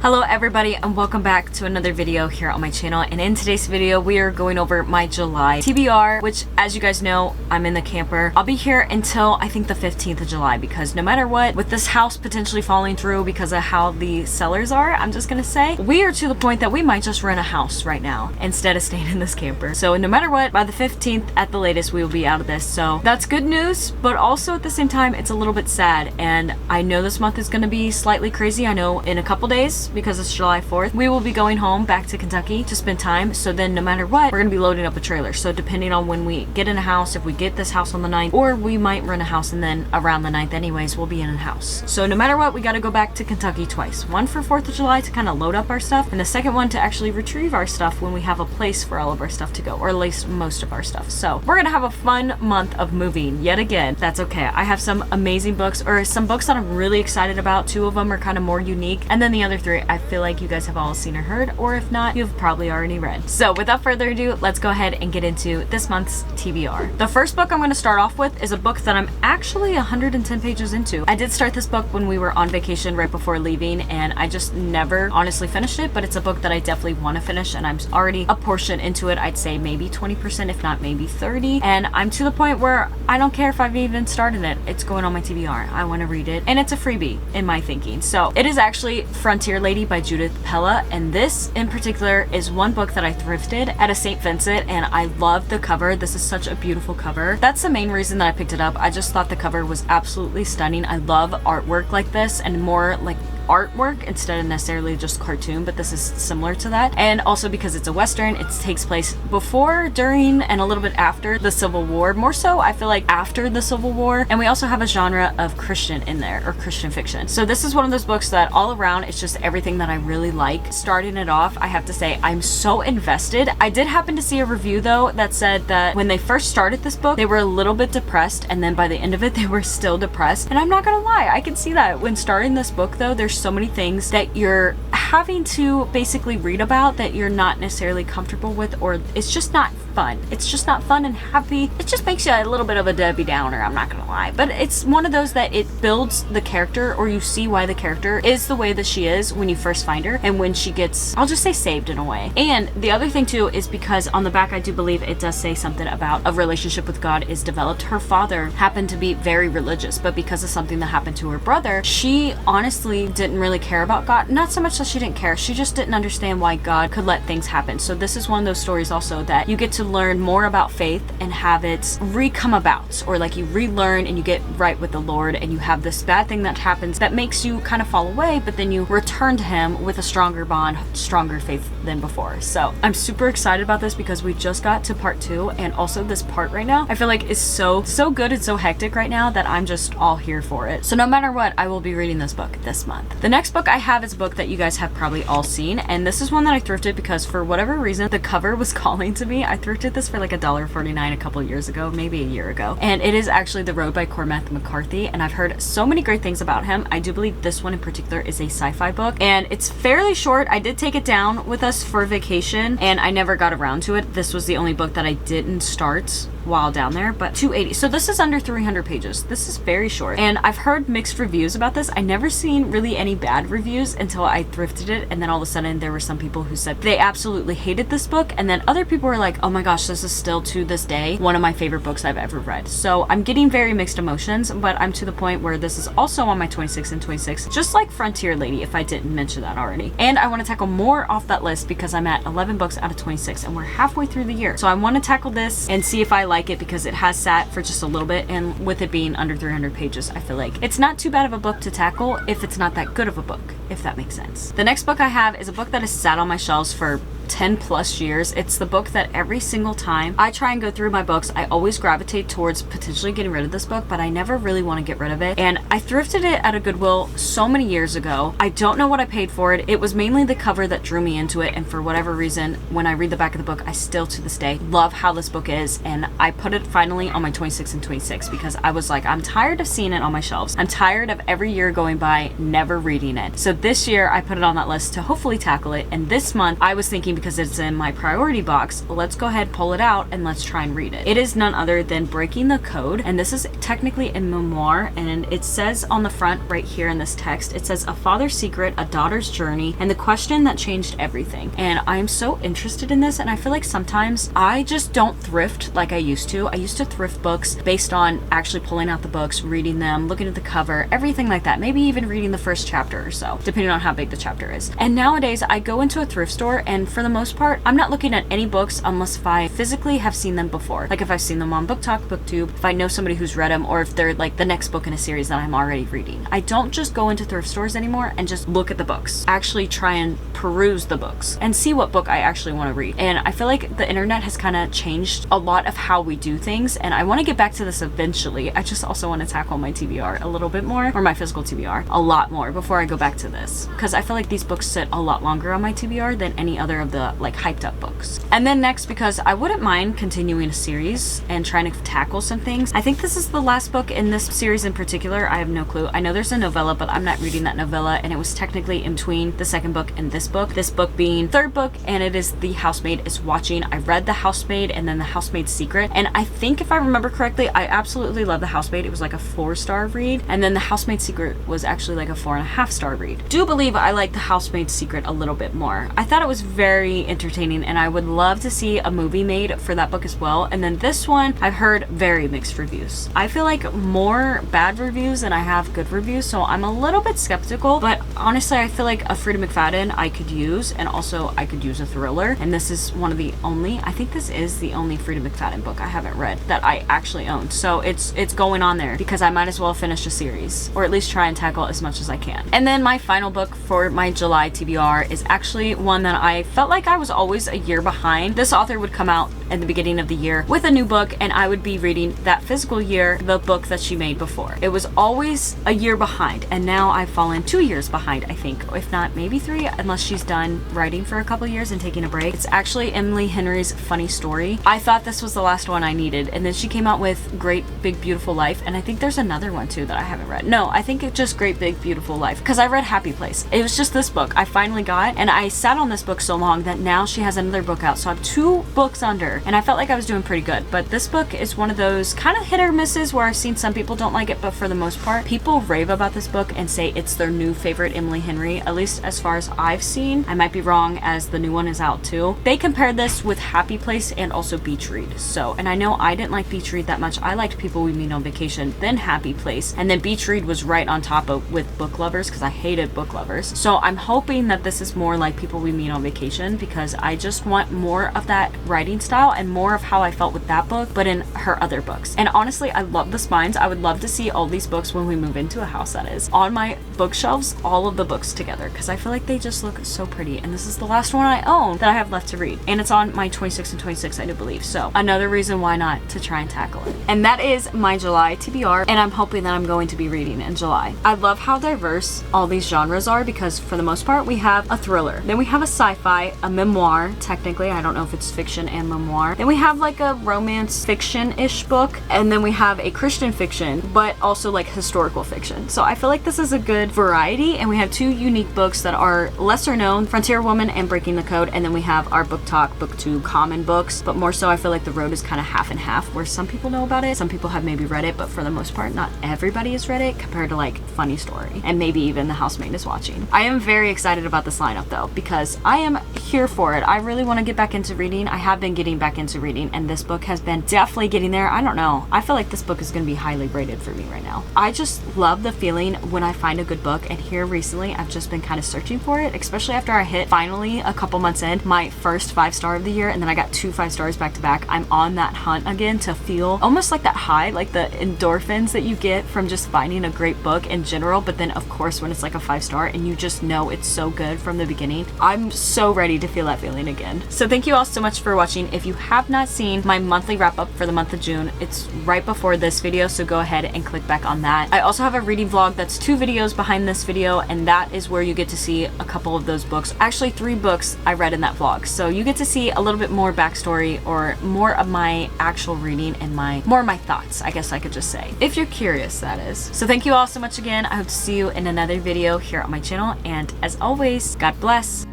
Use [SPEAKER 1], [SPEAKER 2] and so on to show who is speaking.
[SPEAKER 1] Hello everybody and welcome back to another video here on my channel, and in today's video we are going over my July TBR, which as you guys know, I'm in the camper. I'll be here until I think the 15th of July because no matter what, with this house potentially falling through because of how the sellers are, I'm just gonna say, we are to the point that we might just rent a house right now instead of staying in this camper. So no matter what, by the 15th at the latest, we will be out of this. So that's good news, but also at the same time, it's a little bit sad. And I know this month is gonna be slightly crazy. I know in a couple days, because it's July 4th, we will be going home back to Kentucky to spend time. So then no matter what, we're gonna be loading up a trailer. So depending on when we get in a house, if we get this house on the 9th, or we might rent a house and then around the 9th anyways, we'll be in a house. So no matter what, we gotta go back to Kentucky twice. One for 4th of July to kind of load up our stuff, and the second one to actually retrieve our stuff when we have a place for all of our stuff to go, or at least most of our stuff. So we're gonna have a fun month of moving yet again. That's okay. I have some amazing books, or some books that I'm really excited about. Two of them are kind of more unique, and then the other three I feel like you guys have all seen or heard, or if not, you've probably already read. So without further ado, let's go ahead and get into this month's TBR. The first book I'm going to start off with is a book that I'm actually 110 pages into. I did start this book when we were on vacation right before leaving, and I just never honestly finished it, but it's a book that I definitely want to finish, and I'm already a portion into it. I'd say maybe 20%, if not maybe 30, and I'm to the point where I don't care if I've even started it. It's going on my TBR. I want to read it, and it's a freebie in my thinking. So it is actually Frontier Lady by Judith Pella, and this in particular is one book that I thrifted at a St. Vincent, and I love the cover. This is such a beautiful cover. That's the main reason that I picked it up. I just thought the cover was absolutely stunning. I love artwork like this, and more like artwork instead of necessarily just cartoon, but this is similar to that. And also because it's a Western, it takes place before, during, and a little bit after the Civil War. More so, I feel like after the Civil War. And we also have a genre of Christian in there, or Christian fiction. So this is one of those books that all around, it's just everything that I really like. Starting it off, I have to say, I'm so invested. I did happen to see a review though that said that when they first started this book, they were a little bit depressed, and then by the end of it, they were still depressed. And I'm not gonna lie, I can see that. When starting this book though, there's so many things that you're having to basically read about that you're not necessarily comfortable with, or it's just not fun. It's just not fun and happy. It just makes you a little bit of a Debbie Downer, I'm not gonna lie. But it's one of those that it builds the character, or you see why the character is the way that she is when you first find her, and when she gets, I'll just say, saved in a way. And the other thing too is because on the back I do believe it does say something about a relationship with God is developed. Her father happened to be very religious, but because of something that happened to her brother, she honestly didn't really care about God. Not so much that she didn't care, she just didn't understand why God could let things happen. So this is one of those stories also that you get to learn more about faith and have it re-come about, or like you relearn and you get right with the Lord, and you have this bad thing that happens that makes you kind of fall away, but then you return to him with a stronger bond, stronger faith than before. So I'm super excited about this because we just got to part 2, and also this part right now I feel like is so good and so hectic right now that I'm just all here for it. So no matter what, I will be reading this book this month. The next book I have is a book that you guys have probably all seen, and this is one that I thrifted because for whatever reason the cover was calling to me. I thrifted this for like $1.49 a couple years ago, maybe a year ago, and it is actually The Road by Cormac McCarthy, and I've heard so many great things about him. I do believe this one in particular is a sci-fi book, and it's fairly short. I did take it down with us for vacation and I never got around to it. This was the only book that I didn't start while down there, but 280. So this is under 300 pages. This is very short, and I've heard mixed reviews about this. I never seen really any bad reviews until I thrifted it, and then all of a sudden there were some people who said they absolutely hated this book, and then other people were like, oh my gosh, this is still to this day one of my favorite books I've ever read. So I'm getting very mixed emotions, but I'm to the point where this is also on my 26 and 26, just like Frontier Lady, if I didn't mention that already. And I want to tackle more off that list because I'm at 11 books out of 26, and we're halfway through the year. So I want to tackle this and see if I like it, because it has sat for just a little bit, and with it being under 300 pages, I feel like it's not too bad of a book to tackle if it's not that good of a book, if that makes sense. The next book I have is a book that has sat on my shelves for 10 plus years. It's the book that every single time I try and go through my books, I always gravitate towards potentially getting rid of this book, but I never really want to get rid of it. And I thrifted it at a Goodwill so many years ago. I don't know what I paid for it. It was mainly the cover that drew me into it, and for whatever reason, when I read the back of the book, I still to this day love how this book is, and I put it finally on my 26 and 26 because I was like, I'm tired of seeing it on my shelves. I'm tired of every year going by never reading it. So this year I put it on that list to hopefully tackle it, and this month I was thinking, because it's in my priority box, let's go ahead, pull it out, and let's try and read it. It is none other than Breaking the Code, and this is technically a memoir, and it says on the front right here in this text, it says, a father's secret, a daughter's journey, and the question that changed everything. And I'm so interested in this, and I feel like sometimes I just don't thrift like I used to. I used to thrift books based on actually pulling out the books, reading them, looking at the cover, everything like that, maybe even reading the first chapter or so, depending on how big the chapter is. And nowadays I go into a thrift store, and for the most part I'm not looking at any books unless if I physically have seen them before, like if I've seen them on Book Talk, BookTube, if I know somebody who's read them, or if they're like the next book in a series that I'm already reading. I don't just go into thrift stores anymore and just look at the books, actually try and peruse the books and see what book I actually want to read. And I feel like the internet has kind of changed a lot of how we do things, and I want to get back to this eventually. I just also want to tackle my TBR a little bit more, or my physical TBR a lot more, before I go back to this, because I feel like these books sit a lot longer on my TBR than any other of the like hyped up books. And then next, because I wouldn't mind continuing a series and trying to tackle some things, I think this is the last book in this series in particular. I have no clue. I know there's a novella, but I'm not reading that novella, and it was technically in between the second book and this book being third book, and it is The Housemaid is Watching. I read The Housemaid and then The Housemaid's Secret, and I think if I remember correctly, I absolutely love The Housemaid. It was like a 4-star read, and then The Housemaid's Secret was actually like a 4.5-star read. Do believe I like The Housemaid's Secret a little bit more. I thought it was very entertaining, and I would love to see a movie made for that book as well. And then this one, I've heard very mixed reviews. I feel like more bad reviews than I have good reviews, so I'm a little bit skeptical, but honestly I feel like a Frida McFadden I could use, and also I could use a thriller, and this is one of the only, I think this is the only Frida McFadden book I haven't read that I actually own, so it's going on there, because I might as well finish a series, or at least try and tackle as much as I can. And then my final book for my July TBR is actually one that I felt like I was always a year behind. This author would come out at the beginning of the year with a new book, and I would be reading that physical year the book that she made before. It was always a year behind, and now I've fallen 2 years behind, I think, if not maybe 3, unless she's done writing for a couple years and taking a break. It's actually Emily Henry's Funny Story. I thought this was the last one I needed, and then she came out with Great Big Beautiful Life, and I think there's another one too that I haven't read. No, I think it's just Great Big Beautiful Life, because I read Happy Place. It was just this book I finally got, and I sat on this book so long that now she has another book out, so I have 2 books under, and I felt like I was doing pretty good. But this book is one of those kind of hit or misses where I've seen some people don't like it, but for the most part people rave about this book and say it's their new favorite Emily Henry, at least as far as I've seen. I might be wrong, as the new one is out too. They compared this with Happy Place and also Beach Read. So, and I know I didn't like Beach Read that much. I liked People We Meet on Vacation, then Happy Place, and then Beach Read was right on top of with Book Lovers, because I hated Book Lovers. So I'm hoping that this is more like People We Meet on Vacation, because I just want more of that writing style and more of how I felt with that book, but in her other books. And honestly, I love the spines. I would love to see all these books when we move into a house, that is, on my bookshelves, all of the books together, because I feel like they just look so pretty. And this is the last one I own that I have left to read, and it's on my 26 and 26, I do believe. So another reason why not to try and tackle it. And that is my July TBR, and I'm hoping that I'm going to be reading in July. I love how diverse all these genres are, because for the most part we have a thriller, then we have a sci-fi, a memoir, technically I don't know if it's fiction and memoir, then we have like a romance fiction-ish book, and then we have a Christian fiction, but also like historical fiction. So I feel like this is a good variety, and we have 2 unique books that are lesser known, Frontier Woman and Breaking the Code, and then we have our Book Talk, BookTube common books, but more so I feel like The Road is kind of half and half, where some people know about it, some people have maybe read it, but for the most part not everybody has read it, compared to like Funny Story and maybe even The Housemaid is Watching. I am very excited about this lineup though, because I am here for it. I really want to get back into reading. I have been getting back into reading, and this book has been definitely getting there. I don't know, I feel like this book is going to be highly rated for me right now. I just love the feeling when I find a good book, and here recently I've just been kind of searching for it, especially after I hit finally a couple months in my first 5-star of the year, and then I got 2 5-stars back to back. I'm on that hunt again to feel almost like that high, like the endorphins that you get from just finding a great book in general, but then of course when it's like a 5-star and you just know it's so good from the beginning. I'm so ready to feel that feeling again. So thank you all so much for watching. If you you have not seen my monthly wrap up for the month of June, it's right before this video, so go ahead and click back on that. I also have a reading vlog that's 2 videos behind this video, and that is where you get to see a couple of those books. Actually 3 books I read in that vlog, so you get to see a little bit more backstory or more of my actual reading and more of my thoughts, I guess I could just say, if you're curious, that is. So thank you all so much again. I hope to see you in another video here on my channel, and as always, God bless.